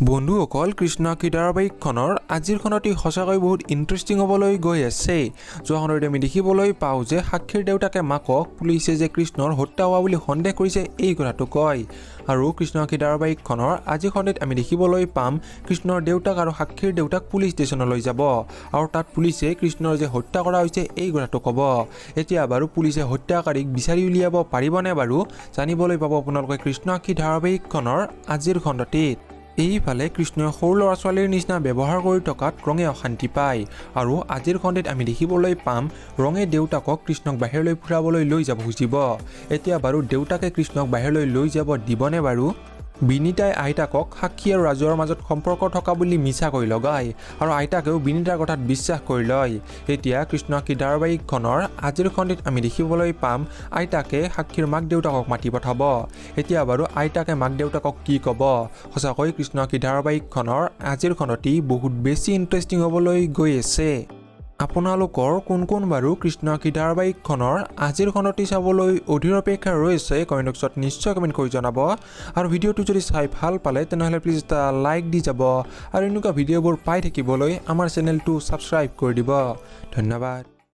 বন্ধুসকল কৃষ্ণ কি ধাৰাবাহিকখনৰ আজিৰ খনটি সঁচাকৈ বহুত ইণ্টাৰেষ্টিং হ'বলৈ গৈ আছে। যোৱাখনত আমি দেখিবলৈ পাওঁ যে সাক্ষীৰ দেউতাকে মাকক পুলিচে যে কৃষ্ণৰ হত্যা হোৱা বুলি সন্দেহ কৰিছে এই কথাটো কয়। আৰু কৃষ্ণ কি ধাৰাবাহিকখনৰ আজিৰ খণ্ডত আমি দেখিবলৈ পাম কৃষ্ণৰ দেউতাক আৰু সাক্ষীৰ দেউতাক পুলিচ ষ্টেচনলৈ যাব আৰু তাত পুলিচে কৃষ্ণৰ যে হত্যা কৰা হৈছে এই কথাটো ক'ব। এতিয়া বাৰু পুলিচে হত্যাকাৰীক বিচাৰি উলিয়াব পাৰিবনে বাৰু জানিবলৈ পাব আপোনালোকে কৃষ্ণ কি ধাৰাবাহিকখনৰ আজিৰ খণ্ডটিত। এইফালে কৃষ্ণই সৰু ল'ৰা ছোৱালীৰ নিচিনা ব্যৱহাৰ কৰি থকাত ৰঙে অশান্তি পায় আৰু আজিৰ খণ্ডত আমি দেখিবলৈ পাম ৰঙে দেউতাকক কৃষ্ণক বাহিৰলৈ ফুৰাবলৈ লৈ যাব খুজিব। এতিয়া বাৰু দেউতাকে কৃষ্ণক বাহিৰলৈ লৈ যাব দিবনে বাৰু? বিনীতাই আইতাকক সাক্ষী আৰু ৰাজুৰ মাজত সম্পৰ্ক থকা বুলি মিছাকৈ লগায় আৰু আইতাকেও বিনীতাৰ কথাত বিশ্বাস কৰি লয়। এতিয়া কৃষ্ণ কি ধাৰাবাহিকখনৰ আজিৰ খণ্ডত আমি দেখিবলৈ পাম আইতাকে সাক্ষীৰ মাক দেউতাকক মাতি পঠাব। এতিয়া বাৰু আইতাকে মাক দেউতাকক কি ক'ব? সঁচাকৈ কৃষ্ণ কি ধাৰাবাহিকখনৰ আজিৰ খণ্ডটি বহুত বেছি ইণ্টাৰেষ্টিং হ'বলৈ গৈ আছে। আপোনালোকৰ কোন বাৰু কৃষ্ণ কি ধাৰাবাহিকখনৰ আজিৰ খণ্ডটি চাবলৈ অধীৰ অপেক্ষা ৰৈছে কমেণ্ট বক্সত নিশ্চয় কমেণ্ট কৰি জনাব। আৰু ভিডিঅ'টো যদি চাই ভাল পালে তেনেহ'লে প্লিজ এটা লাইক দি যাব আৰু এনেকুৱা ভিডিঅ'বোৰ পাই থাকিবলৈ আমাৰ চেনেলটো ছাবস্ক্ৰাইব কৰি দিব। ধন্যবাদ।